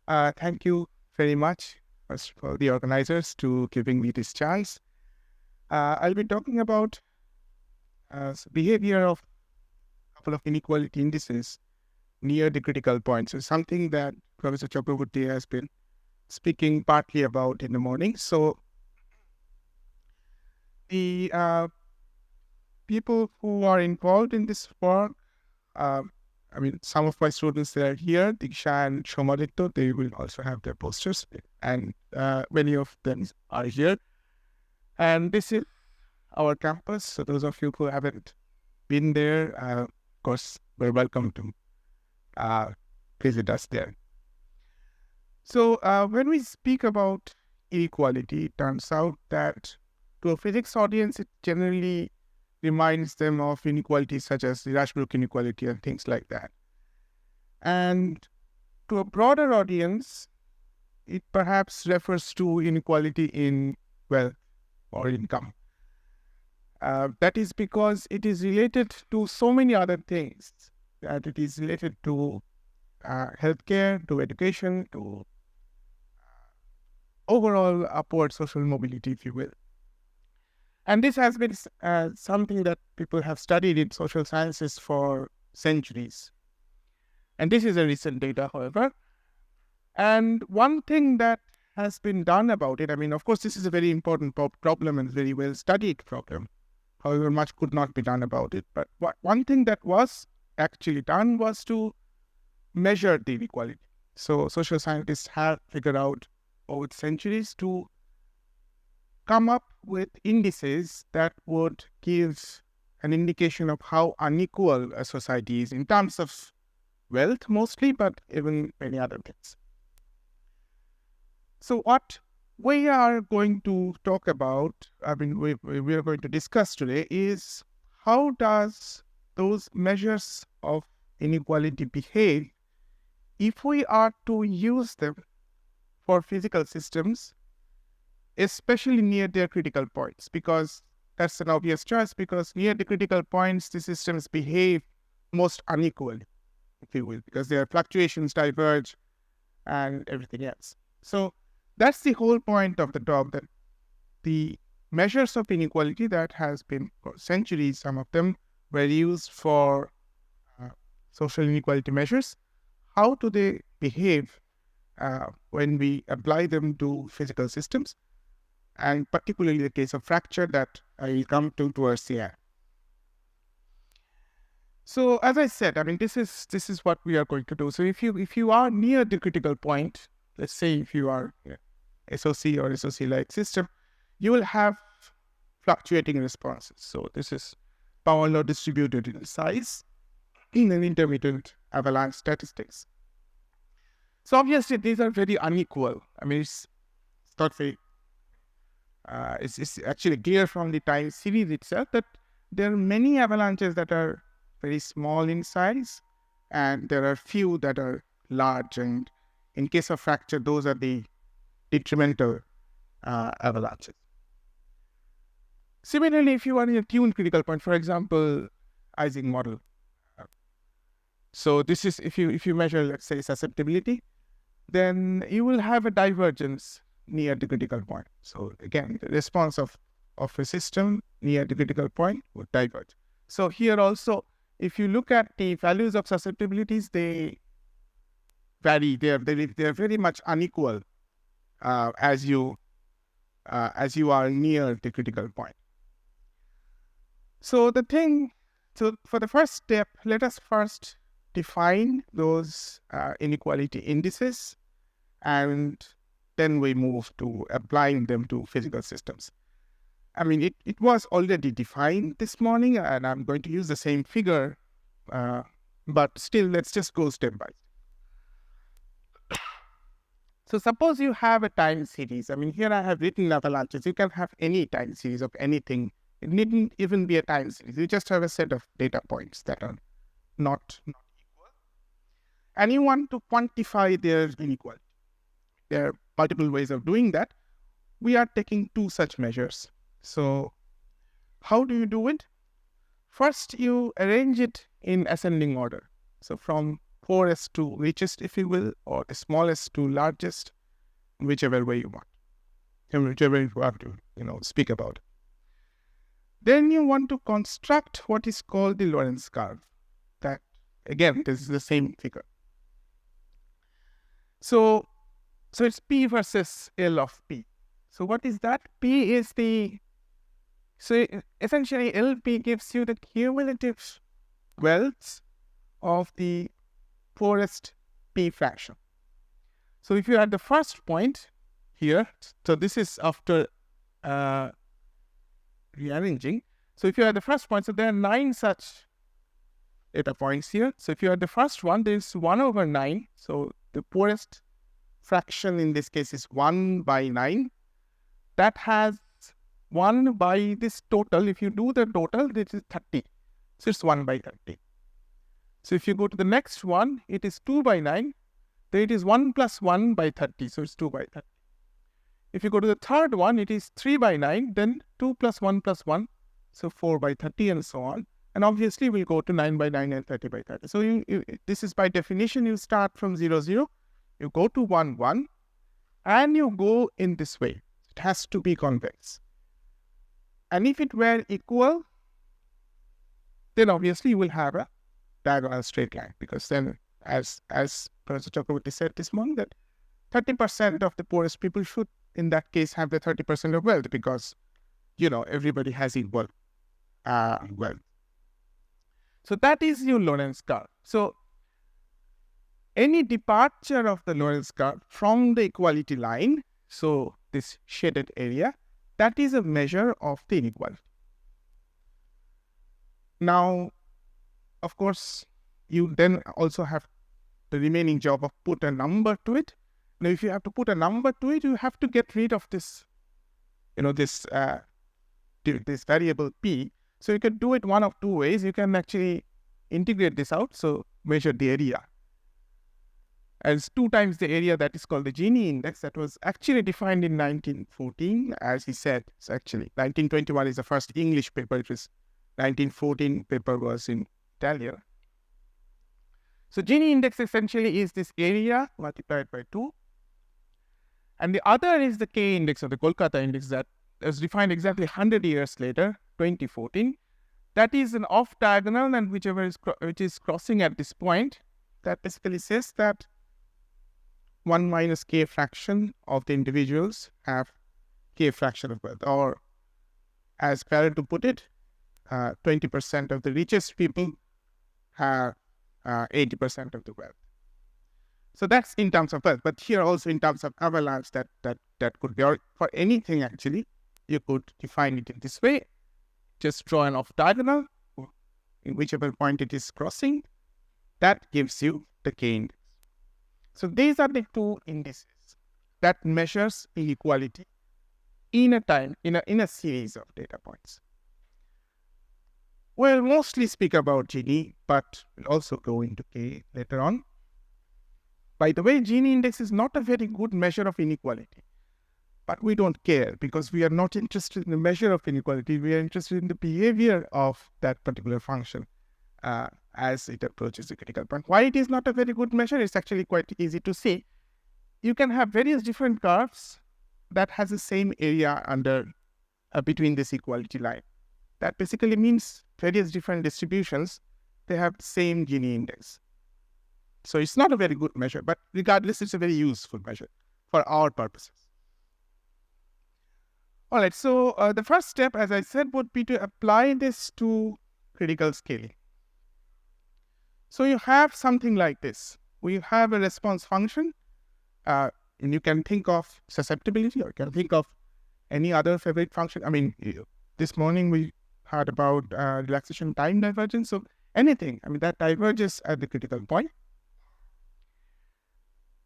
Thank you very much, first for the organizers to giving me this chance. I'll be talking about behavior of a couple of inequality indices near the critical points. So something that Professor Chakraborty has been speaking partly about in the morning. So the people who are involved in this work, uh, some of my students that are here, Diksha and Shomaditya, they will also have their posters, and many of them are here. And this is our campus. So those of you who haven't been there, of course, we're welcome to uh, visit us there. So when we speak about inequality, it turns out that to a physics audience, it generally reminds them of inequalities such as the Rashbrook inequality and things like that. And to a broader audience, it perhaps refers to inequality in wealth or income. That is because it is related to so many other things. That it is related to healthcare, to education, to overall upward social mobility, if you will. And this has been something that people have studied in social sciences for centuries. And this is a recent data, however. And one thing that has been done about it, of course, this is a very important problem and very well studied problem. However, much could not be done about it. But one thing that was actually done was to measure the inequality. So social scientists have figured out over centuries to come up with indices that would give an indication of how unequal a society is in terms of wealth mostly, but even many other things. So what we are going to talk about, we are going to discuss today is how does those measures of inequality behave if we are to use them for physical systems, especially near their critical points, because that's an obvious choice, because near the critical points, the systems behave most unequally, if you will, because their fluctuations diverge and everything else. So that's the whole point of the talk, that the measures of inequality that has been for centuries, some of them were used for social inequality measures. How do they behave when we apply them to physical systems? And particularly the case of fracture that I will come to towards the end. So as I said, this is what we are going to do. So if you are near the critical point, let's say if you are SOC or SOC-like system, you will have fluctuating responses. So this is power law distributed in size in an intermittent avalanche statistics. So obviously these are very unequal. It's not very. It's actually clear from the time series itself that there are many avalanches that are very small in size, and there are few that are large. And in case of fracture, those are the detrimental avalanches. Similarly, if you are in a tuned critical point, for example, Ising model. So this is if you measure, let's say, susceptibility, then you will have a divergence near the critical point. So again, the response of a system near the critical point would diverge. So here also, if you look at the values of susceptibilities, they vary. They are very much unequal as you are near the critical point. So for the first step, let us first define those inequality indices, and then we move to applying them to physical systems. It was already defined this morning, and I'm going to use the same figure, but still, let's just go step by step. So suppose you have a time series. Here I have written avalanches. You can have any time series of anything. It needn't even be a time series. You just have a set of data points that are not equal. And you want to quantify their inequality. There are multiple ways of doing that. We are taking two such measures. So how do you do it? First, you arrange it in ascending order. So from poorest to richest, if you will, or the smallest to largest, whichever way you want, and whichever you want to, speak about. Then you want to construct what is called the Lorentz curve. That, again, this is the same figure. So it's P versus L of P. So what is that? P is so essentially LP gives you the cumulative wealth of the poorest P fraction. So if you're at the first point here, so this is after rearranging. So if you're at the first point, so there are 9 such data points here. So if you're at the first one, there's 1 over 9. So the poorest fraction in this case is 1 by 9. That has 1 by this total. If you do the total, this is 30. So it's 1 by 30. So if you go to the next one, it is 2 by 9. Then it is 1 plus 1 by 30. So it's 2 by 30. If you go to the third one, it is 3 by 9. Then 2 plus 1 plus 1. So 4 by 30 and so on. And obviously, we'll go to 9 by 9 and 30 by 30. So this is by definition, you start from 0, 0. You go to 1, 1. And you go in this way. It has to be convex. And if it were equal, then obviously you will have a diagonal straight line. Because then, as Professor Chakraborty said this morning, that 30% of the poorest people should, in that case, have the 30% of wealth. Because, everybody has equal wealth. So that is your Lorentz curve. So any departure of the Lorentz curve from the equality line, so this shaded area, that is a measure of the inequality. Now, of course, you then also have the remaining job of put a number to it. Now, if you have to put a number to it, you have to get rid of this, this variable p. So you can do it one of two ways. You can actually integrate this out, so measure the area. As 2 times the area that is called the Gini index, that was actually defined in 1914, as he said. It's actually 1921 is the first English paper. It was 1914 paper was in Italian. So Gini index essentially is this area multiplied by 2. And the other is the K index or the Kolkata index that was defined exactly 100 years later, 2014. That is an off diagonal, and which is crossing at this point. That basically says that 1 minus K fraction of the individuals have K fraction of wealth. Or, as Parent to put it, 20% of the richest people have 80% of the wealth. So that's in terms of wealth. But here also in terms of avalanche, that could be, or for anything actually, you could define it in this way. Just draw an off diagonal, in whichever point it is crossing. That gives you the K index. So these are the 2 indices that measures inequality in a series of data points. We'll mostly speak about Gini, but we'll also go into K later on. By the way, Gini index is not a very good measure of inequality. But we don't care, because we are not interested in the measure of inequality. We are interested in the behavior of that particular function as it approaches the critical point. Why it is not a very good measure? It's actually quite easy to see. You can have various different curves that has the same area under between this equality line. That basically means various different distributions, they have the same Gini index. So it's not a very good measure, but regardless, it's a very useful measure for our purposes. All right, so the first step, as I said, would be to apply this to critical scaling. So you have something like this. We have a response function, and you can think of susceptibility, or you can think of any other favorite function. I mean, this morning we heard about relaxation time divergence. So anything, that diverges at the critical point.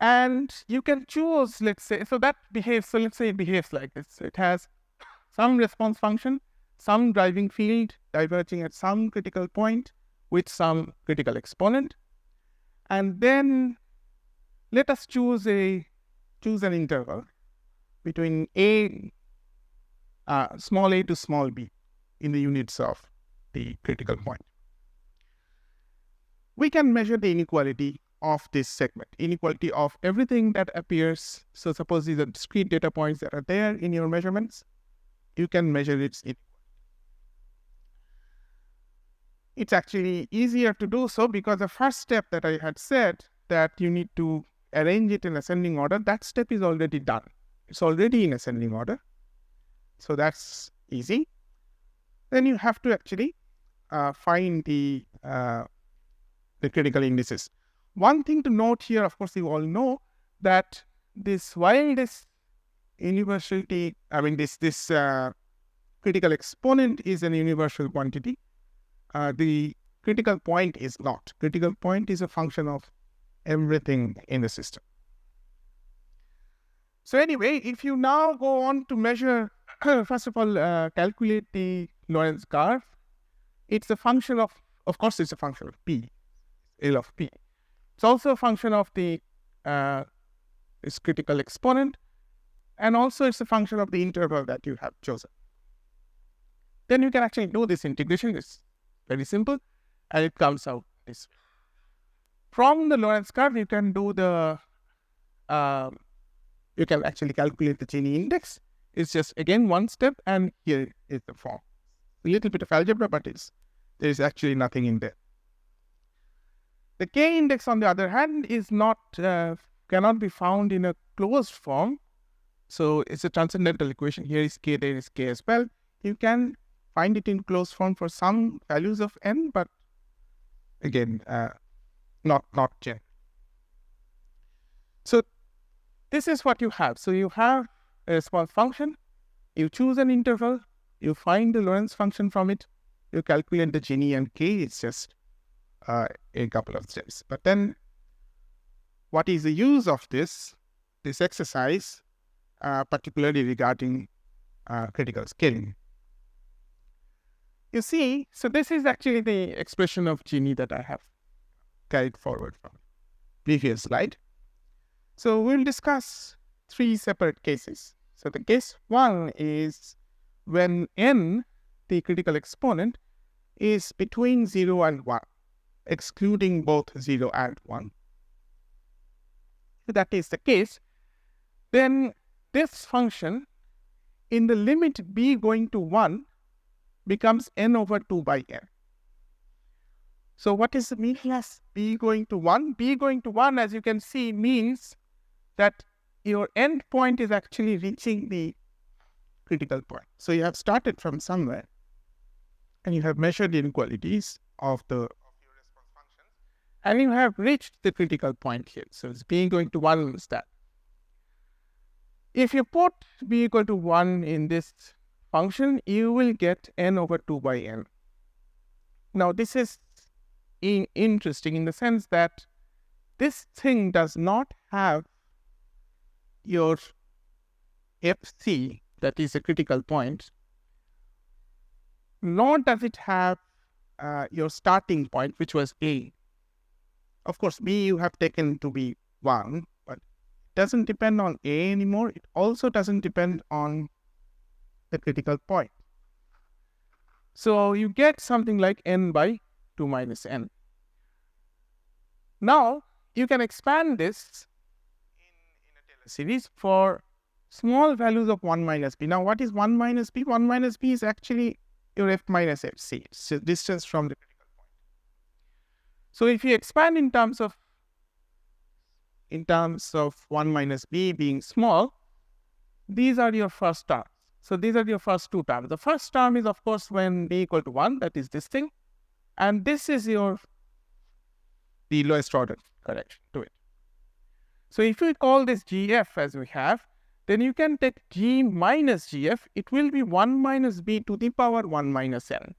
And you can choose, let's say, so let's say it behaves like this. So it has some response function, some driving field diverging at some critical point with some critical exponent. And then let us choose an interval between small a to small b in the units of the critical point. We can measure the inequality of this segment, inequality of everything that appears. So suppose these are discrete data points that are there in your measurements, you can measure its inequality. It's actually easier to do so because the first step that I had said that you need to arrange it in ascending order, that step is already done. It's already in ascending order. So that's easy. Then you have to actually find the critical indices. One thing to note here, of course, you all know that while this universality, this critical exponent is an universal quantity, the critical point is not. Critical point is a function of everything in the system. So anyway, if you now go on to measure, first of all, calculate the Lorentz curve, it's a function of course, it's a function of P, L of P. It's also a function of the this critical exponent, and also it's a function of the interval that you have chosen. Then you can actually do this integration. It's very simple, and it comes out this way. From the Lorentz curve, you can do the you can actually calculate the Gini index. It's just again one step, and here is the form. A little bit of algebra, but there is actually nothing in there. The K index, on the other hand, is not cannot be found in a closed form. So it's a transcendental equation. Here is K, there is K as well. You can find it in closed form for some values of n, but again, not gen. So this is what you have. So you have a response function. You choose an interval. You find the Lorentz function from it. You calculate the Gini and K. It's just a couple of steps. But then, what is the use of this exercise, particularly regarding critical scaling? You see, so this is actually the expression of Gini that I have carried forward from previous slide. So we'll discuss 3 separate cases. So the case 1 is when n, the critical exponent, is between 0 and 1, excluding both 0 and 1. If that is the case, then this function in the limit b going to 1 becomes n over 2 by n. So what is the meaning as b going to 1? B going to 1, as you can see, means that your end point is actually reaching the critical point. So you have started from somewhere, and you have measured the inequalities of your response functions, and you have reached the critical point here. So it's b going to 1 is that. If you put b equal to 1 in this function, you will get n over 2 by n. Now this is interesting in the sense that this thing does not have your fc, that is a critical point, nor does it have your starting point, which was a. Of course, b you have taken to be 1, but it doesn't depend on a anymore. It also doesn't depend on the critical point. So you get something like n by 2 minus n. Now, you can expand this in a Taylor series for small values of 1 minus b. Now, what is 1 minus b? 1 minus b is actually your f minus fc. It's the distance from the critical point. So if you expand in terms of 1 minus b being small, these are your first terms. So these are your first 2 terms. The first term is, of course, when b equal to 1, that is this thing. And this is the lowest order correction to it. So if we call this gf as we have, then you can take g minus gf. It will be 1 minus b to the power 1 minus n,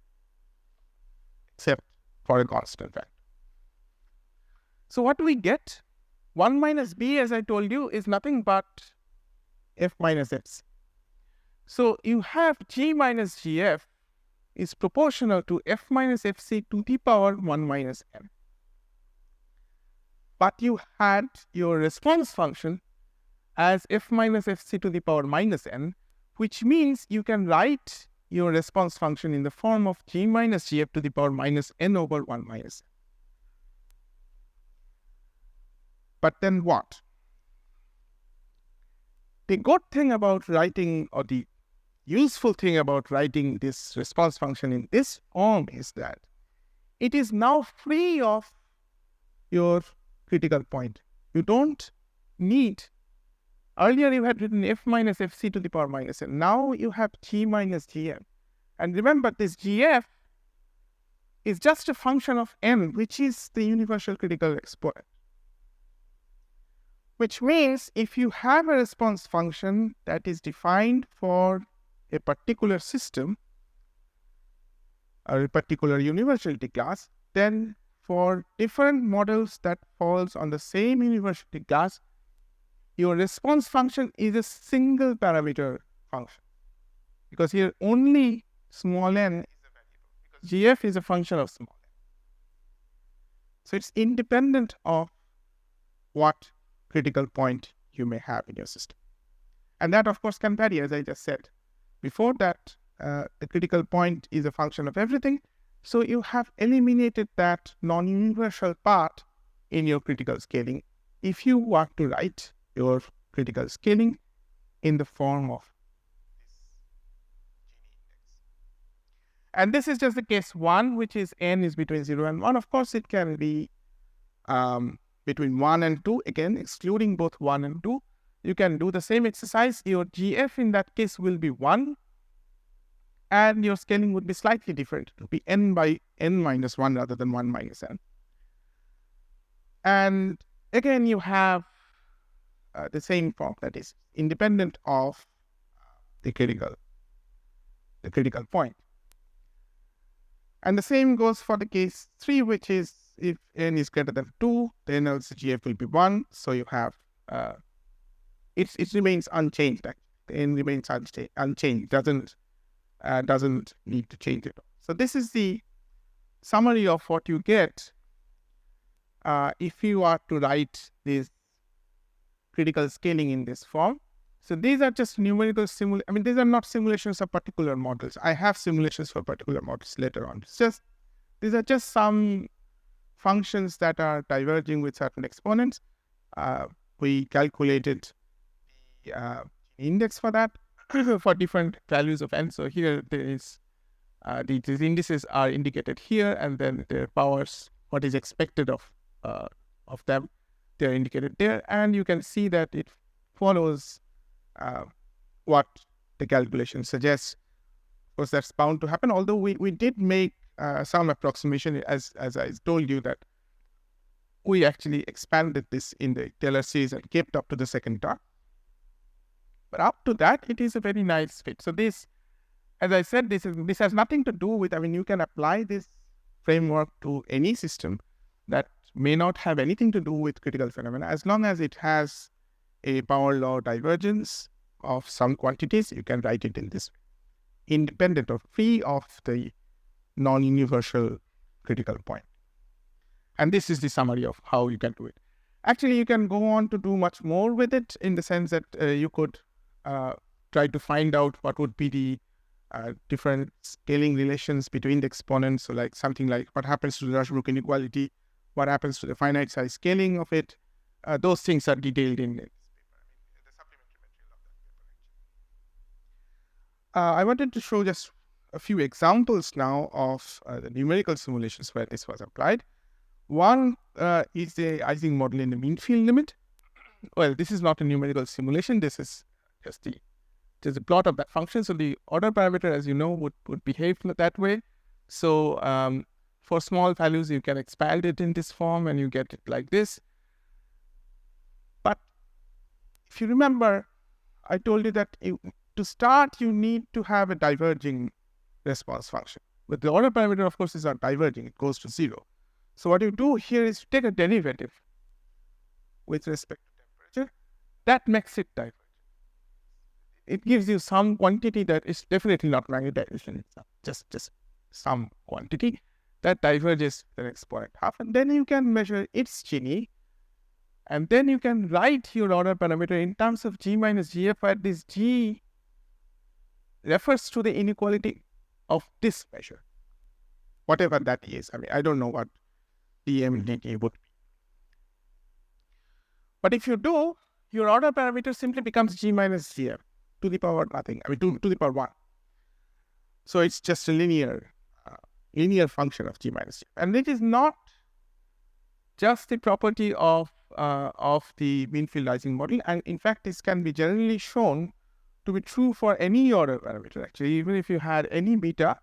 except for a constant factor. So what do we get? 1 minus b, as I told you, is nothing but f minus fc. So you have g minus gf is proportional to f minus fc to the power 1 minus n. But you had your response function as f minus fc to the power minus n, which means you can write your response function in the form of g minus gf to the power minus n over 1 minus n. But then what? The good thing about writing, or the useful thing about writing this response function in this form, is that it is now free of your critical point. You don't need, earlier you had written f minus fc to the power minus n. Now you have g minus gf. And remember, this gf is just a function of n, which is the universal critical exponent. Which means if you have a response function that is defined for a particular system, or a particular universality class, then for different models that falls on the same universality class, your response function is a single parameter function. Because here only small n is a variable, because gf is a function of small n. So it's independent of what critical point you may have in your system. And that, of course, can vary, as I just said. Before that, the critical point is a function of everything. So you have eliminated that non-universal part in your critical scaling if you want to write your critical scaling in the form of this Gini index. And this is just the case 1, which is n is between 0 and 1. Of course, it can be between 1 and 2, again, excluding both 1 and 2. You can do the same exercise. Your GF in that case will be 1, and your scaling would be slightly different. It would be n by n minus 1 rather than 1 minus n. And again, you have the same form, that is independent of the critical point. And the same goes for the case 3, which is if n is greater than 2, then also GF will be 1. So you have, it remains unchanged. N remains unchanged, doesn't need to change it. So this is the summary of what you get if you are to write this critical scaling in this form. So these are just numerical these are not simulations of particular models. I have simulations for particular models later on. These are just some functions that are diverging with certain exponents. We calculated the index for that for different values of n. So here there is these indices are indicated here, and then their powers, what is expected of them, they are indicated there, and you can see that it follows what the calculation suggests. Of course, that's bound to happen, although we did make some approximation, as I told you, that we actually expanded this in the Taylor series and kept up to the second term. But up to that, it is a very nice fit. So this, as I said, this has nothing to do with, you can apply this framework to any system that may not have anything to do with critical phenomena. As long as it has a power law divergence of some quantities, you can write it in this way, independent or free of the non-universal critical point. And this is the summary of how you can do it. Actually, you can go on to do much more with it, in the sense that you could try to find out what would be the different scaling relations between the exponents. So like something like what happens to the Rushbrook inequality, what happens to the finite size scaling of it. Those things are detailed in this paper, the supplementary material of that paper. I wanted to show just a few examples now of the numerical simulations where this was applied. One is the Ising model in the mean field limit. Well, this is not a numerical simulation. This is just a plot of that function. So the order parameter, as you know, would behave that way. So for small values, you can expand it in this form and you get it like this. But if you remember, I told you that to start, you need to have a diverging response function. But the order parameter, of course, is not diverging. It goes to 0. So what you do here is take a derivative with respect to temperature. That makes it divergent. It gives you some quantity that is definitely not magnetization. It's just some quantity that diverges the exponent half. And then you can measure its Gini. And then you can write your order parameter in terms of G minus GF, where this G refers to the inequality of this measure, whatever that is. I don't know what dm dt would be. But if you do, your order parameter simply becomes G minus GF to the power nothing, to the power 1. So it's just a linear function of G minus GF. And it is not just the property of the mean field Ising model. And in fact, this can be generally shown to be true for any order parameter. Actually, even if you had any beta,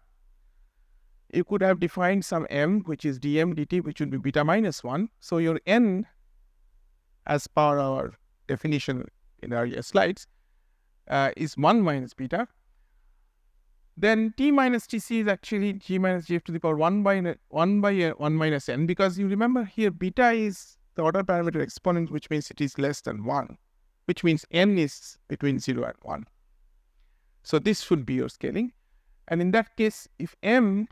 you could have defined some m, which is dm dt, which would be beta minus 1. So your n, as per our definition in earlier slides, is 1 minus beta. Then t minus tc is actually g minus gf to the power 1 by 1 minus n, because you remember here beta is the order parameter exponent, which means it is less than 1, which means n is between 0 and 1. So this should be your scaling. And in that case, if m,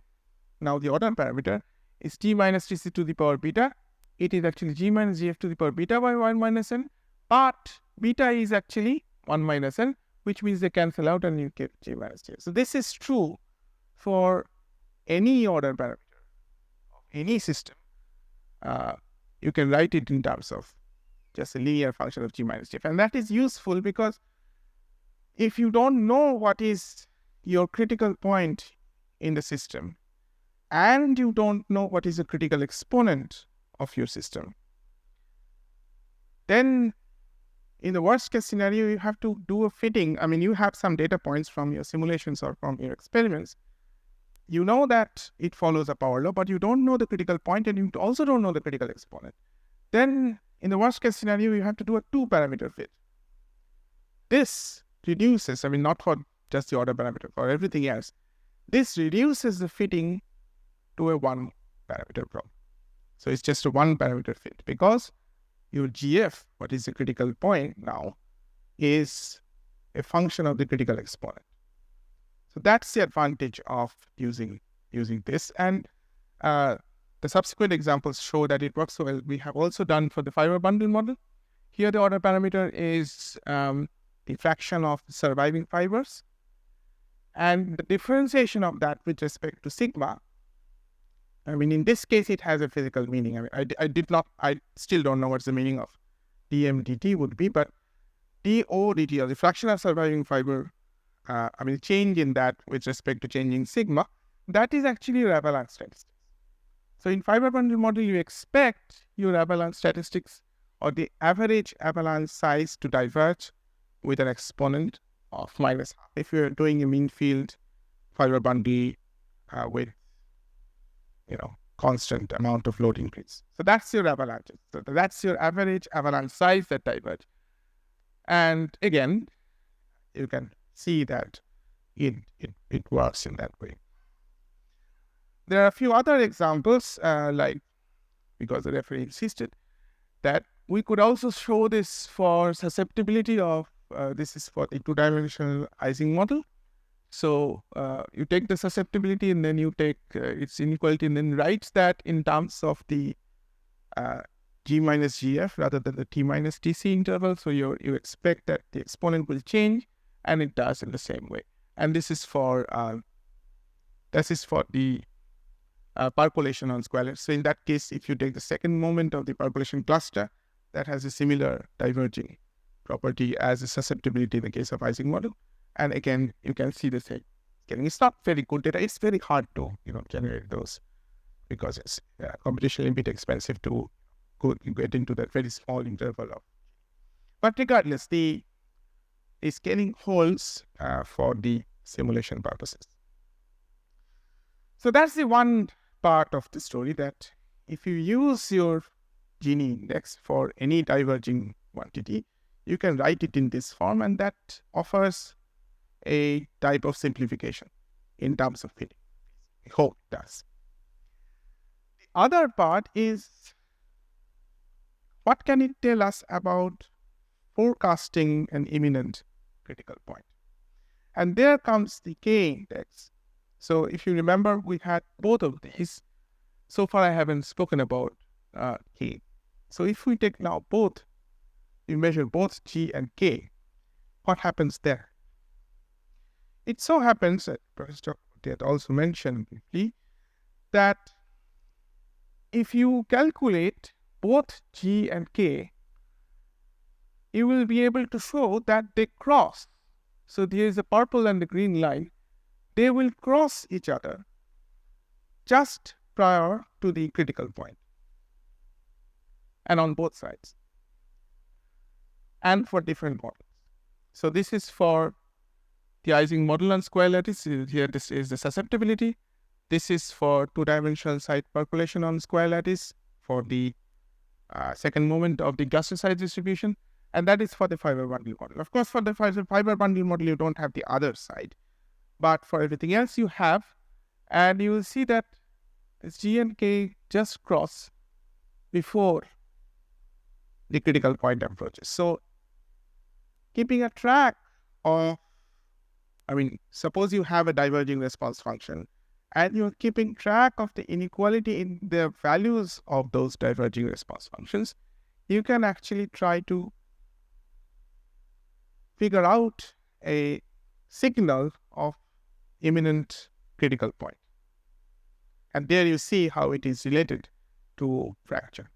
now the order parameter, is t minus tc to the power beta, it is actually g minus gf to the power beta by 1 minus n, but beta is actually 1 minus n, which means they cancel out and you get g minus gf. So this is true for any order parameter of any system. You can write it in terms of just a linear function of g minus gf. And that is useful because if you don't know what is your critical point in the system, and you don't know what is the critical exponent of your system, then in the worst case scenario, you have to do a fitting. I mean, you have some data points from your simulations or from your experiments. You know that it follows a power law, but you don't know the critical point and you also don't know the critical exponent. Then in the worst case scenario, you have to do a 2-parameter fit. This reduces, I mean, not for just the order parameter, for everything else, this reduces the fitting to a 1-parameter problem. So it's just a 1-parameter fit because your GF, what is the critical point now, is a function of the critical exponent. So that's the advantage of using this. And the subsequent examples show that it works so well. We have also done for the fiber bundle model. Here the order parameter is the fraction of surviving fibers. And the differentiation of that with respect to sigma, I mean, in this case, it has a physical meaning. I mean, I still don't know what the meaning of dm dt would be, but do dt, or the fraction of surviving fiber, I mean, change in that with respect to changing sigma, that is actually your avalanche statistics. So in fiber bundle model, you expect your avalanche statistics or the average avalanche size to diverge with an exponent of -half. If you're doing a mean field fiber bundle with constant amount of load increase. So that's your avalanche. So that's your average avalanche size that diverge. And again, you can see that it works in that way. There are a few other examples, like, because the referee insisted, that we could also show this for susceptibility of, this is for the 2-dimensional Ising model. So you take the susceptibility and then you take its inequality and then writes that in terms of the g minus gf rather than the t minus tc interval. So you expect that the exponent will change, and it does in the same way. And this is for the percolation on squares. So in that case, if you take the second moment of the percolation cluster, that has a similar diverging property as the susceptibility in the case of Ising model. And again, you can see the same scaling. It's not very good data. It's very hard to generate those because it's computationally a bit expensive to get into that very small interval of. But regardless, the scaling holds for the simulation purposes. So that's the one part of the story, that if you use your Gini index for any diverging quantity, you can write it in this form, and that offers a type of simplification in terms of fitting. I hope it does. The other part is, what can it tell us about forecasting an imminent critical point? And there comes the K index. So if you remember, we had both of these. So far, I haven't spoken about K. So if we take now both, we measure both G and K, what happens there? It so happens that Professor had also mentioned briefly that if you calculate both G and K you will be able to show that they cross. So there is a purple and the green line. They will cross each other just prior to the critical point and on both sides and for different models. So this is for the Ising model on square lattice. Here this is the susceptibility. This is for two-dimensional side percolation on square lattice for the second moment of the cluster size distribution. And that is for the fiber bundle model. Of course, for the fiber bundle model, you don't have the other side. But for everything else, you have. And you will see that this G and K just cross before the critical point approaches. So keeping a track of, suppose you have a diverging response function and you're keeping track of the inequality in the values of those diverging response functions, you can actually try to figure out a signal of imminent critical point. And there you see how it is related to fracture.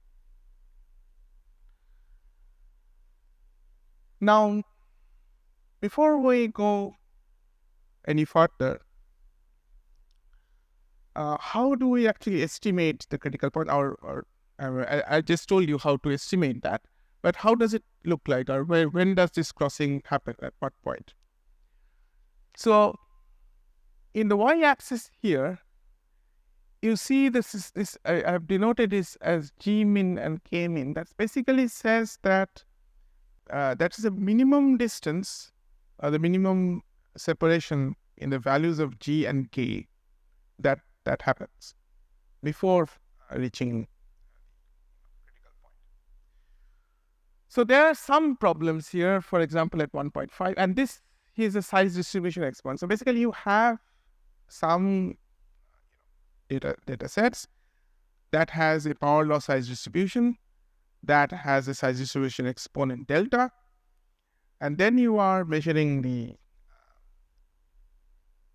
Now, before we go any further, how do we actually estimate the critical point? I just told you how to estimate that, but how does it look like, or when does this crossing happen, at what point? So in the y-axis here, you see this I have denoted this as G min and K min. That basically says that that is a minimum distance, the minimum separation in the values of G and K that happens before reaching critical point. So there are some problems here, for example, at 1.5, and this is a size distribution exponent. So basically you have some data sets that has a power law size distribution, that has a size distribution exponent delta, and then you are measuring the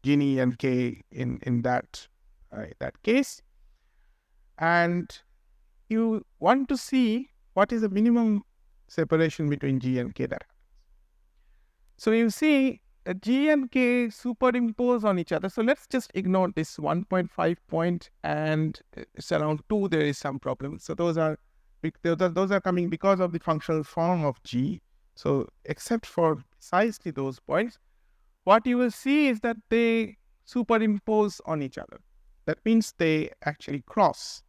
Gini and K in that case, and you want to see what is the minimum separation between G and K that happens. So you see G and K superimpose on each other. So let's just ignore this 1.5 point, and it's around 2. There is some problem. So those are coming because of the functional form of G. So except for precisely those points, what you will see is that they superimpose on each other. That means they actually cross.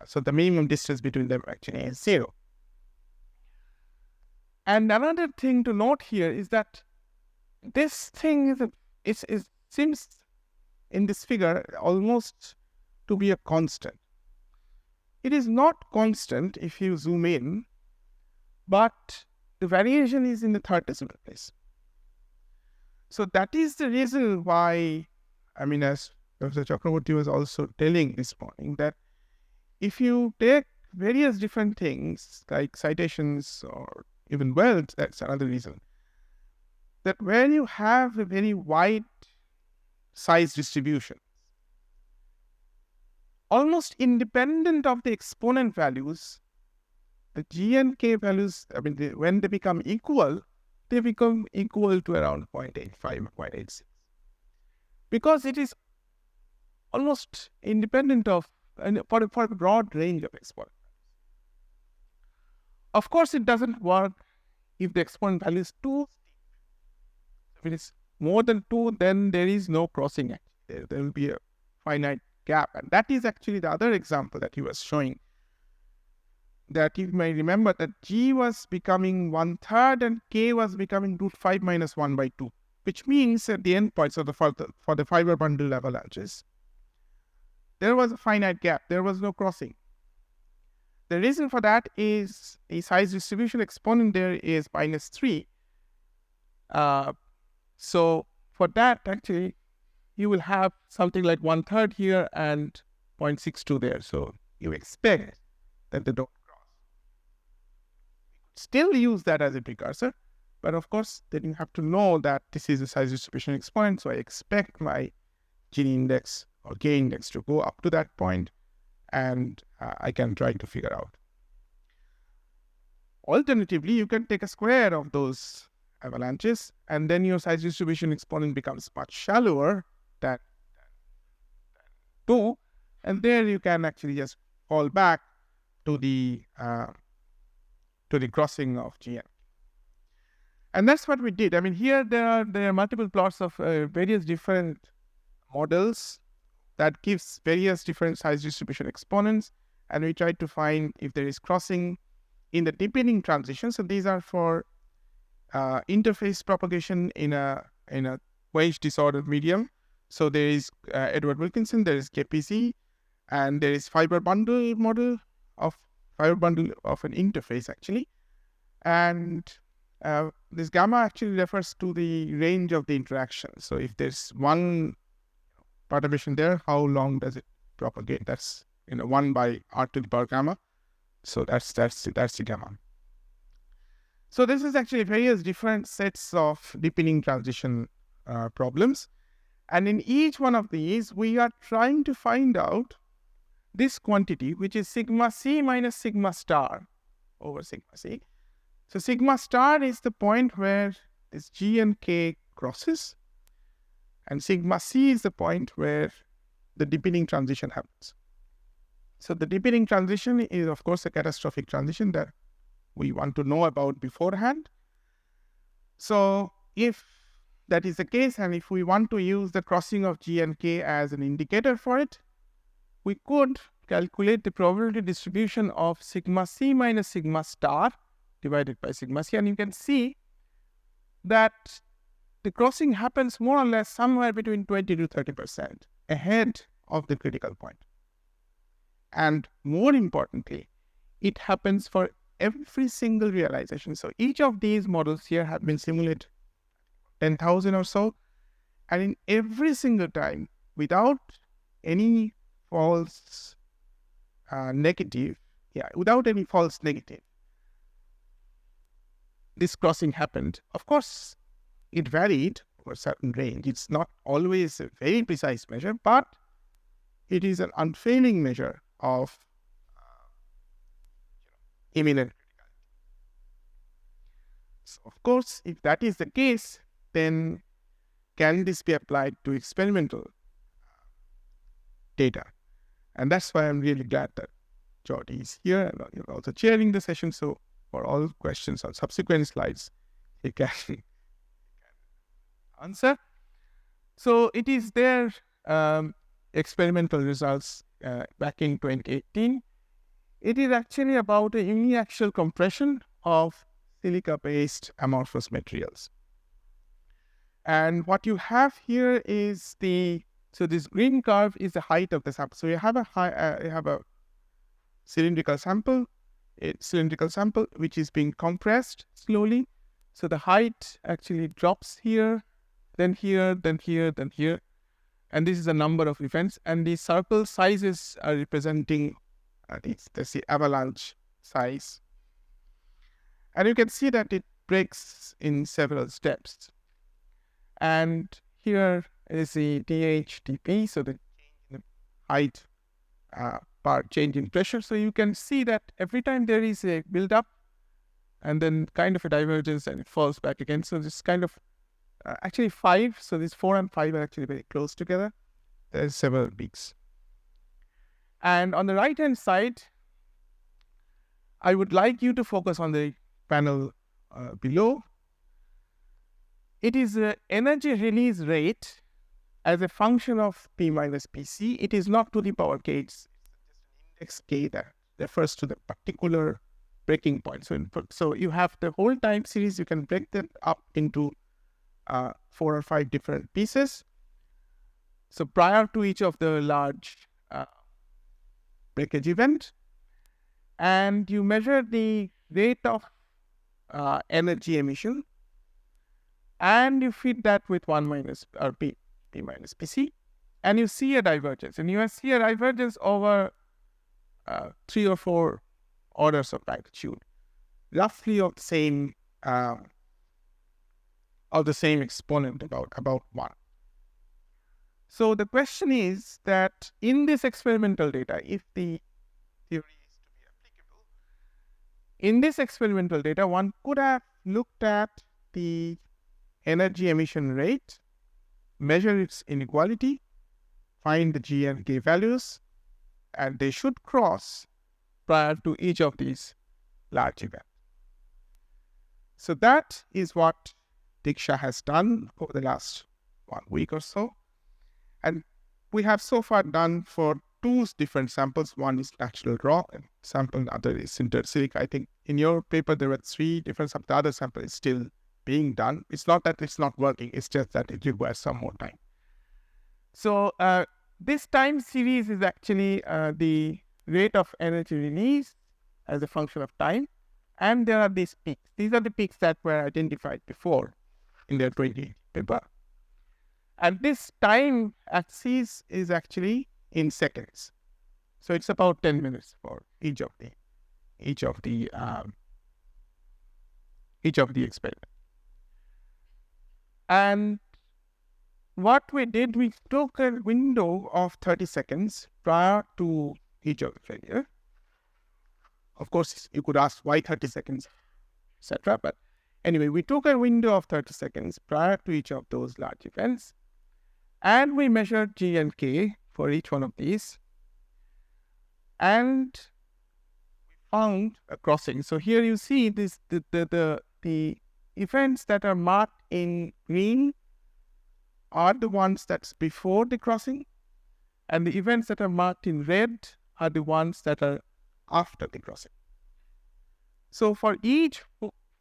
So the minimum distance between them actually is 0. And another thing to note here is that this thing seems in this figure almost to be a constant. It is not constant if you zoom in, but the variation is in the third decimal place. So that is the reason why, as Professor Chakraborty was also telling this morning, that if you take various different things like citations or even welds, that's another reason, that when you have a very wide size distribution, almost independent of the exponent values, the G and K values, when they become equal, they become equal to around 0.85 or 0.86. Because it is almost independent of, for a broad range of exponent values. Of course, it doesn't work if the exponent value is too steep. If it is more than 2, then there is no crossing. There will be a finite gap. And that is actually the other example that he was showing. That you may remember that G was becoming 1/3 and K was becoming √5 minus 1/2, which means at the endpoints of for the fiber bundle avalanches, there was a finite gap. There was no crossing. The reason for that is a size distribution exponent there is -3. So for that, actually, you will have something like 1/3 here and 0.62 there. So you expect that they don't cross. Still use that as a precursor, but of course, then you have to know that this is a size distribution exponent. So I expect my Gini index or K index to go up to that point, and I can try to figure out. Alternatively, you can take a square of those avalanches, and then your size distribution exponent becomes much shallower than 2, and there you can actually just fall back to the crossing of GN. And that's what we did. I mean, here there are multiple plots of various different models that gives various different size distribution exponents, and we tried to find if there is crossing in the deepening transition. So these are for interface propagation in a wedge disordered medium. So there is Edward Wilkinson, there is KPZ, and there is fiber bundle model of an interface actually. And this gamma actually refers to the range of the interaction. So if there's one perturbation there, how long does it propagate? That's 1 by r to the power gamma. So that's the gamma. So this is actually various different sets of deepening transition problems. And in each one of these, we are trying to find out this quantity, which is sigma c minus sigma star over sigma c. So sigma star is the point where this G and K crosses, and sigma c is the point where the deepening transition happens. So the deepening transition is, of course, a catastrophic transition that we want to know about beforehand. So if that is the case, and if we want to use the crossing of G and K as an indicator for it, we could calculate the probability distribution of sigma c minus sigma star divided by sigma c, and you can see that the crossing happens more or less somewhere between 20 to 30% ahead of the critical point. And more importantly, it happens for every single realization. So each of these models here have been simulated 10,000 or so, and in every single time, without any false negative, this crossing happened. Of course, it varied over a certain range. It's not always a very precise measure, but it is an unfailing measure of imminent criticality. So, of course, if that is the case, then can this be applied to experimental data? And that's why I'm really glad that Jordi is here and you're also chairing the session. So for all questions on subsequent slides, he can answer. So it is their experimental results back in 2018. It is actually about a uniaxial compression of silica-based amorphous materials. And what you have here is so this green curve is the height of the sample. So you have a cylindrical sample which is being compressed slowly. So the height actually drops here, then here, then here, then here. And this is a number of events. And the circle sizes are representing the avalanche size. And you can see that it breaks in several steps. And here is the dH/dP, so the height per change in pressure. So you can see that every time there is a build-up and then kind of a divergence and it falls back again. So this kind of actually 5. So these 4 and 5 are actually very close together. There's several peaks. And on the right-hand side, I would like you to focus on the panel below. It is the energy release rate as a function of P minus Pc. It is not to the power k, it's just an index k that refers to the particular breaking point. So you have the whole time series, you can break them up into 4 or 5 different pieces. So prior to each of the large breakage event, and you measure the rate of energy emission, and you feed that with 1 minus or P minus Pc, and you see a divergence. And you see a divergence over 3 or 4 orders of magnitude, roughly of the same exponent, about 1. So the question is that in this experimental data, if the theory is to be applicable, in this experimental data, one could have looked at the energy emission rate, measure its inequality, find the G and K values, and they should cross prior to each of these large events. So that is what Diksha has done over the last 1 week or so. And we have so far done for 2 different samples. One is natural rock and sample, the other is sintered silica. I think in your paper there were 3 different samples. The other sample is still being done. It's not that it's not working, it's just that it requires some more time. So this time series is actually the rate of energy release as a function of time. And there are these peaks. These are the peaks that were identified before in the 20 paper. And this time axis is actually in seconds. So it's about 10 minutes for each of the experiment. And what we did, we took a window of 30 seconds prior to each of the failure. Of course, you could ask why 30 seconds, etc. But anyway, we took a window of 30 seconds prior to each of those large events, and we measured G and K for each one of these, and we found a crossing. So here you see this the events that are marked in green are the ones that's before the crossing, and the events that are marked in red are the ones that are after the crossing. So for each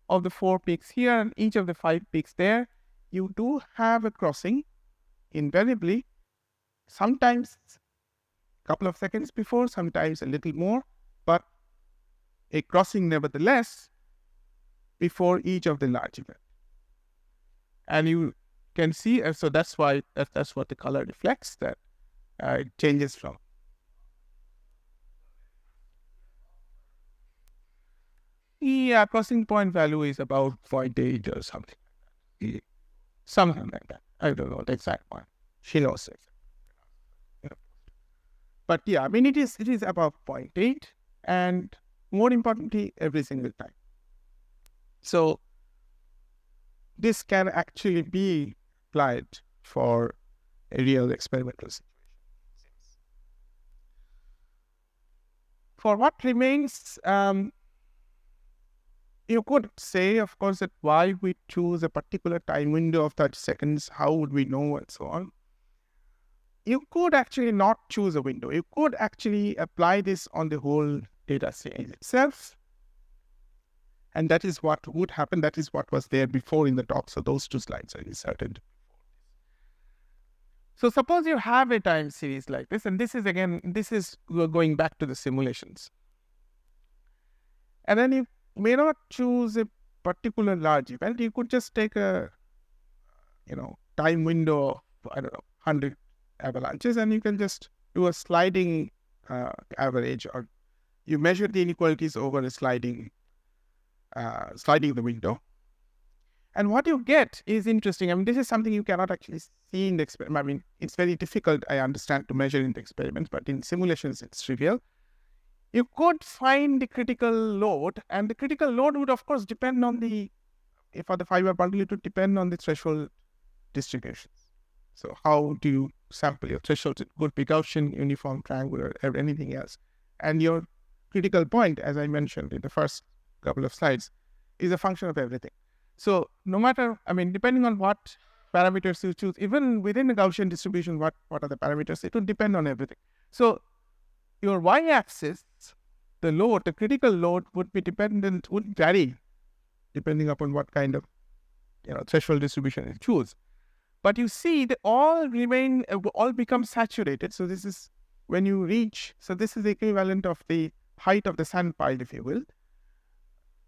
of the 4 peaks here and each of the 5 peaks there, you do have a crossing invariably, sometimes a couple of seconds before, sometimes a little more, but a crossing nevertheless before each of the large events. And you can see, so that's why that's what the color reflects, that it changes from. Yeah, crossing point value is about 0.8 or something like that. Something like that. I don't know the exact one. She knows it. Yeah. But yeah, I mean, it is about 0.8, and more importantly, every single time. So this can actually be applied for a real experimental situation. For what remains, you could say, of course, that why we choose a particular time window of 30 seconds, how would we know, and so on. You could actually not choose a window. You could actually apply this on the whole data series itself. And that is what would happen. That is what was there before in the talk. So those 2 slides are inserted. So suppose you have a time series like this, and this is we're going back to the simulations. And then you may not choose a particular large event. You could just take a, time window of, 100 avalanches, and you can just do a sliding average, or you measure the inequalities over a sliding the window. And what you get is interesting. I mean, this is something you cannot actually see in the experiment. I mean, it's very difficult, I understand, to measure in the experiments, but in simulations, it's trivial. You could find the critical load, and the critical load would, of course, depend on for the fiber bundle, it would depend on the threshold distributions. So how do you sample your thresholds? It could be Gaussian, uniform, triangular, or anything else. And your critical point, as I mentioned in the first couple of slides, is a function of everything. So no matter, depending on what parameters you choose, even within a Gaussian distribution, what are the parameters? It would depend on everything. So your y-axis, the critical load would vary depending upon what kind of threshold distribution you choose. But you see, they all become saturated. So this is when you reach. So this is the equivalent of the height of the sand pile, if you will.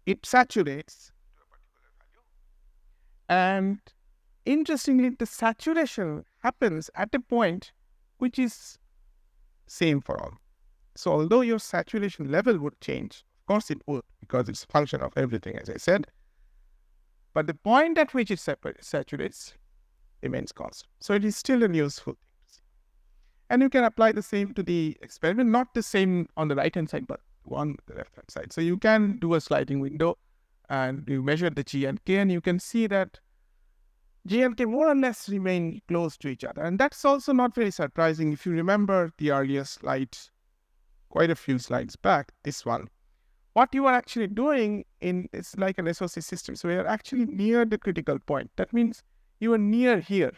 It saturates to a particular value, and interestingly, the saturation happens at a point which is same for all. So although your saturation level would change, of course it would, because it's a function of everything, as I said, but the point at which it saturates remains constant. So it is still a useful thing to see. And you can apply the same to the experiment, not the same on the right-hand side, but 1 the left-hand side. So you can do a sliding window and you measure the G and K, and you can see that G and K more or less remain close to each other. And that's also not very surprising. If you remember the earlier slides, quite a few slides back, this one, what you are actually doing it's like an SOC system. So you are actually near the critical point. That means you are near here.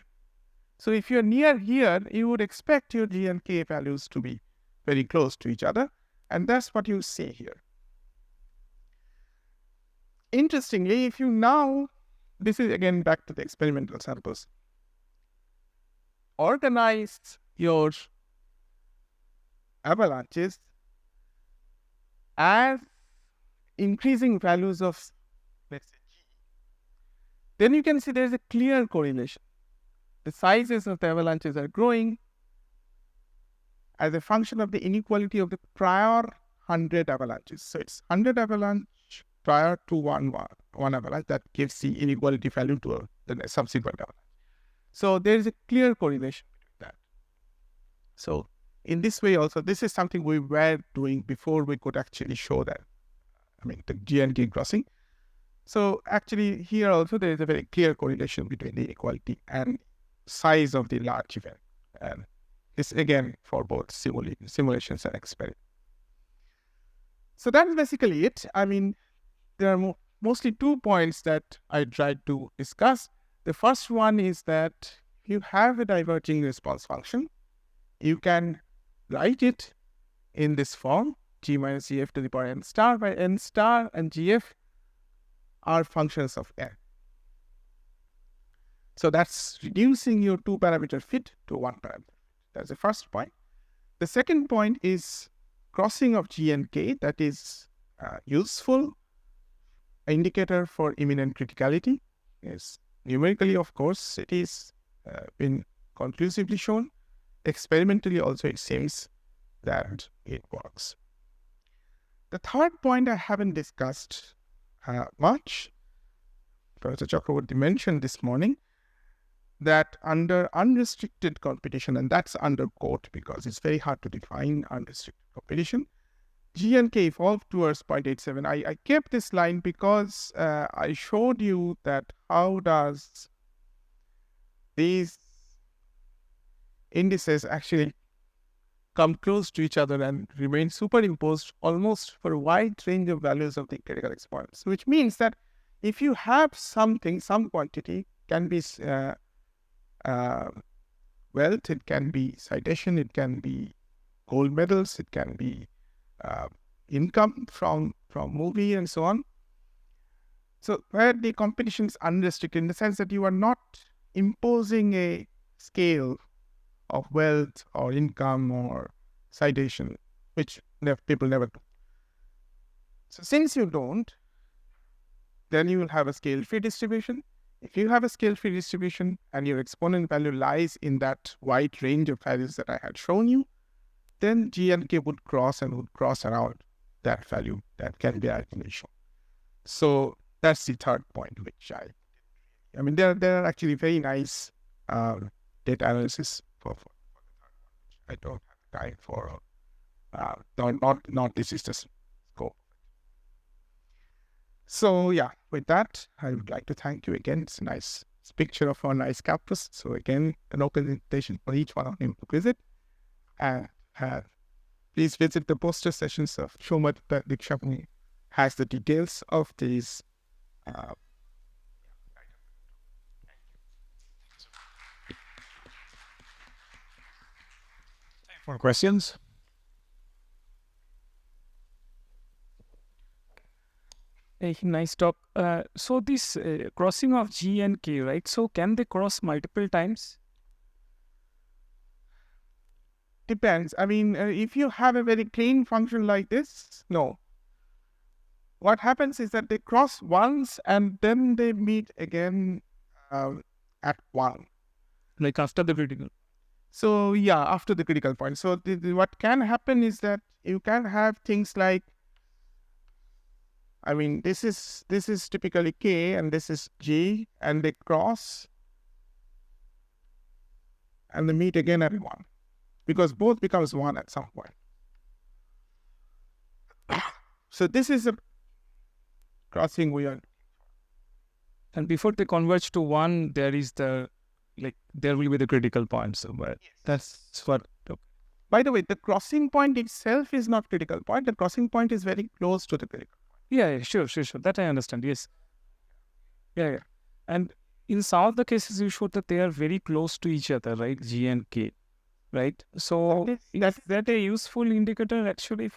So if you're near here, you would expect your G and K values to be very close to each other. And that's what you see here. Interestingly, if you now, this is again back to the experimental samples, organize your avalanches as increasing values of, let's say, G, then you can see there is a clear correlation. The sizes of the avalanches are growing as a function of the inequality of the prior 100 avalanches. So it's 100 avalanche prior to one avalanche that gives the inequality value to the subsequent avalanche. So there is a clear correlation between that. So in this way also, this is something we were doing before we could actually show that, the G and K crossing. So actually here also there is a very clear correlation between the inequality and size of the large event. And this again for both simulations and experiments. So that's basically it. There are mostly 2 points that I tried to discuss. The first one is that if you have a diverging response function, you can write it in this form, G minus Gf to the power n star, where n star and Gf are functions of n. So that's reducing your 2-parameter fit to 1-parameter. That's the first point. The second point is crossing of G and K. That is useful indicator for imminent criticality. Yes, numerically, of course, it is been conclusively shown. Experimentally also, it seems that it works. The third point I haven't discussed much. Professor Chakraborty mentioned this morning that under unrestricted competition, and that's under quote because it's very hard to define unrestricted competition, G and K evolve towards 0.87. I kept this line because I showed you that how does these indices actually come close to each other and remain superimposed almost for a wide range of values of the critical exponents, which means that if you have something, some quantity, can be wealth, it can be citation, it can be gold medals, it can be income from movie and so on. So where the competition is unrestricted in the sense that you are not imposing a scale of wealth or income or citation, which people never do. So since you don't, then you will have a scale-free distribution. If you have a scale-free distribution and your exponent value lies in that wide range of values that I had shown you, then G and K would cross and would cross around that value that can be actually shown. So that's the third point, which there are actually very nice data analysis for the third one, which I don't have time for. Not this is the scope. So yeah, with that, I would like to thank you again. It's a nice picture of our nice campus. So again, an open invitation for each one of you to visit. And please visit the poster sessions of Shomat Diksha has the details of these. For questions? Nice talk. So this crossing of G and K, right? So can they cross multiple times? Depends. If you have a very clean function like this, no. What happens is that they cross once and then they meet again at 1. Like after the critical. So yeah, after the critical point. So what can happen is that you can have things like, this is typically K and this is G, and they cross and they meet again at 1 because both becomes 1 at some point. So this is a crossing we are. And before they converge to one, there is there will be the critical point somewhere. That's what. By the way, the crossing point itself is not critical point. The crossing point is very close to the critical. Yeah, sure. That I understand. Yes. Yeah. And in some of the cases, you showed that they are very close to each other, right? G and K, right? So is that a useful indicator actually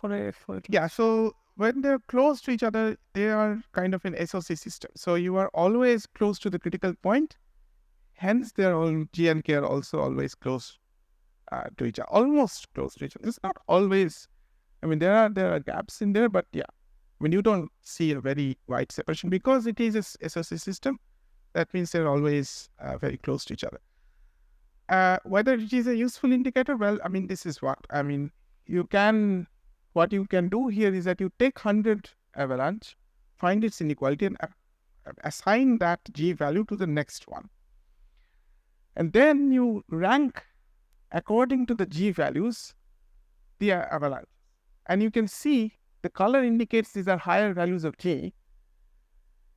Yeah. So when they're close to each other, they are kind of an SOC system. So you are always close to the critical point. Hence, they're all G and K are also always close to each other, almost close to each other. It's not always. I mean, there are gaps in there, but yeah, when you don't see a very wide separation because it is a SOC system, that means they're always very close to each other. Whether it is a useful indicator, well, I mean, this is what what you can do here is that you take 100 avalanche, find its inequality, and assign that G value to the next one. And then you rank according to the G values the avalanche. And you can see the color indicates these are higher values of G.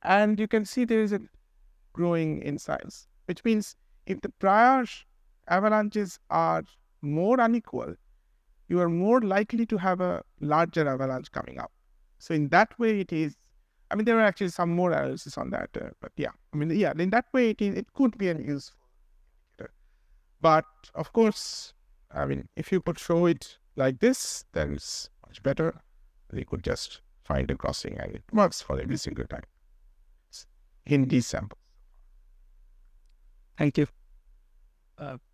And you can see there is a growing in size, which means if the prior avalanches are more unequal, you are more likely to have a larger avalanche coming up. So in that way, it is. I mean, there are actually some more analysis on that, but yeah. I mean, yeah. In that way, it could be a useful indicator. But of course, I mean, if you could show it like this, then it's much better. You could just find a crossing, and it works for every single time in these samples. Thank you.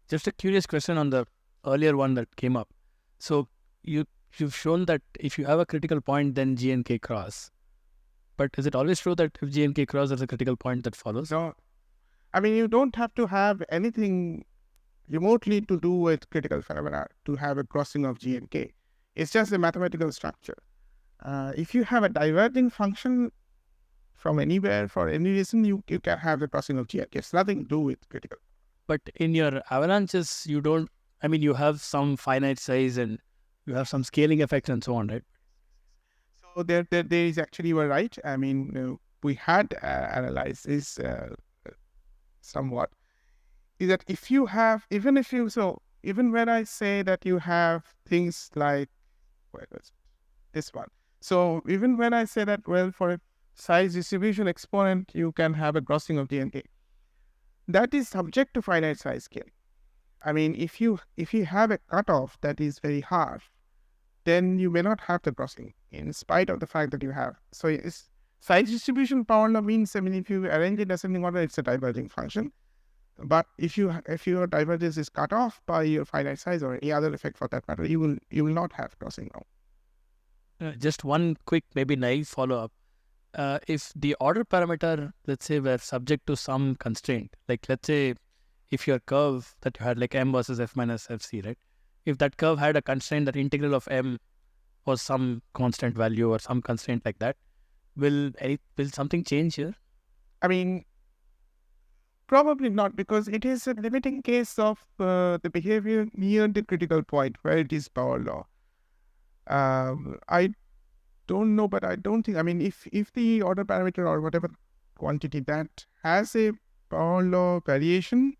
Just a curious question on the earlier one that came up. So you've shown that if you have a critical point, then G and K cross. But is it always true that if G and K cross, there's a critical point that follows? No. I mean, you don't have to have anything remotely to do with critical phenomena to have a crossing of G and K. It's just a mathematical structure. If you have a diverging function from anywhere for any reason, you can have the crossing of G and K. It's nothing to do with critical. But in your avalanches, you don't. I mean, you have some finite size and you have some scaling effects and so on, right? So there is actually, you are right. I mean, we had analyzed this somewhat. Is that if you have, even when I say that you have things like, where was this one? So even when I say that, well, for a size distribution exponent, you can have a crossing of G and K. That is subject to finite size scale. I mean, if you have a cutoff that is very harsh, then you may not have the crossing, in spite of the fact that you have. So it's size distribution power law means, I mean, if you arrange it ascending order, it's a diverging function. But if your divergence is cut off by your finite size or any other effect for that matter, you will not have crossing now. Just one quick, maybe naive follow-up. If the order parameter, let's say, were subject to some constraint, like let's say if your curve that you had like m versus f minus fc, right? If that curve had a constraint that integral of m was some constant value or some constraint like that, will something change here? I mean, probably not, because it is a limiting case of the behavior near the critical point where it is power law. I don't know, but I don't think, I mean, if the order parameter or whatever quantity that has a power law variation,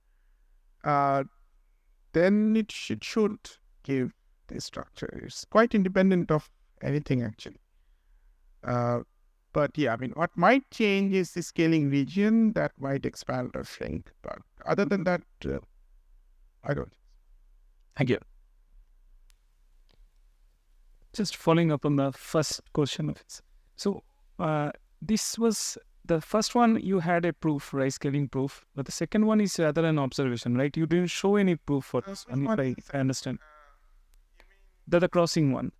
then it should give this structure. It's quite independent of anything actually. But yeah, I mean, what might change is the scaling region that might expand or shrink. But other than that, I don't. Thank you. Just following up on the first question of it. So this was the first one, you had a proof, right? Scaling proof. But the second one is rather an observation, right? You didn't show any proof for this one, if I understand. The crossing one.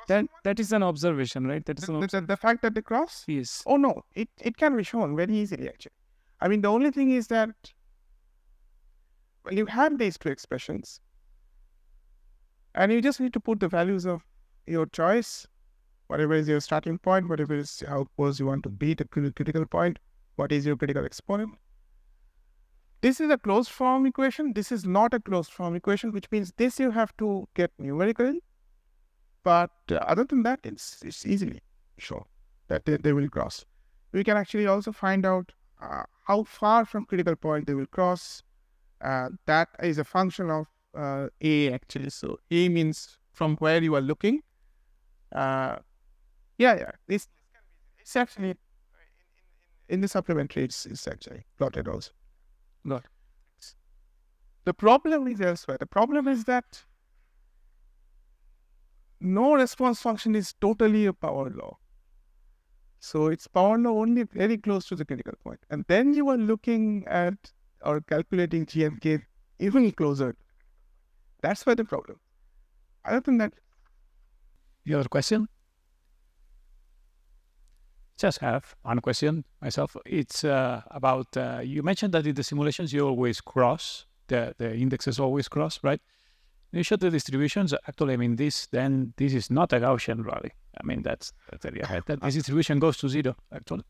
That is an observation, right? That is the fact that they cross? Yes. Oh no, it can be shown very easily actually. I mean, the only thing is that when you have these two expressions, and you just need to put the values of your choice, whatever is your starting point, whatever is how close you want to be to critical point, what is your critical exponent. This is a closed form equation. This is not a closed form equation, which means this you have to get numerically. But other than that, it's easily sure that they will cross. We can actually also find out how far from critical point they will cross. That is a function of A actually. So A means from where you are looking. It's actually in the supplementary. It's actually plotted also. Got The problem is elsewhere. The problem is that no response function is totally a power law. So it's power law only very close to the critical point. And then you are looking at or calculating G and K even closer. That's where the problem. Other than that, Your question? Just have one question myself. It's about you mentioned that in the simulations you always cross the indexes always cross, right? You showed the distributions. Actually, I mean this is not a Gaussian rally. I mean that's area ahead. That this distribution goes to zero actually.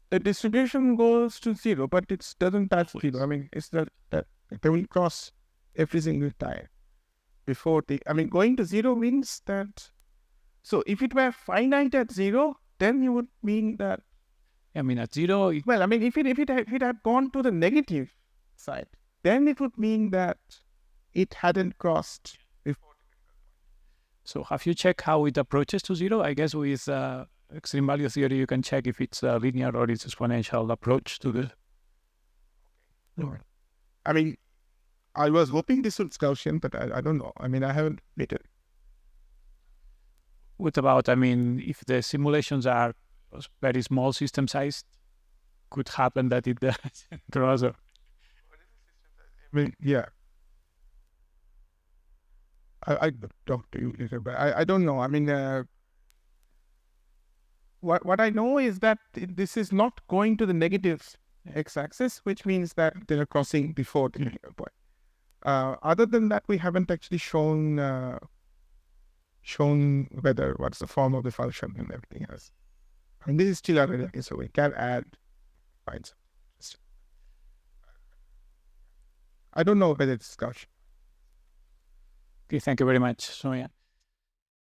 the distribution goes to zero, but it doesn't touch zero. I mean, it's that they will cross every single time before going to zero means that. So if it were finite at zero, then you would mean that. I mean at zero. Well, I mean, if it had gone to the negative side, then it would mean that it hadn't crossed before. So have you checked how it approaches to zero? I guess with extreme value theory, you can check if it's a linear or it's exponential approach to the. I mean, I was hoping this was Gaussian, but I don't know. I mean, I haven't made it. What about, I mean, if the simulations are very small system size, could happen that it draws a. I mean, yeah. I talk to you later, but I don't know. I mean, what I know is that this is not going to the negative x-axis, which means that they're crossing before the critical point. Other than that, we haven't actually shown what's the form of the function and everything else. And this is still already, so we can add points. I don't know whether it's Gaussian. Okay, thank you very much, Sonia.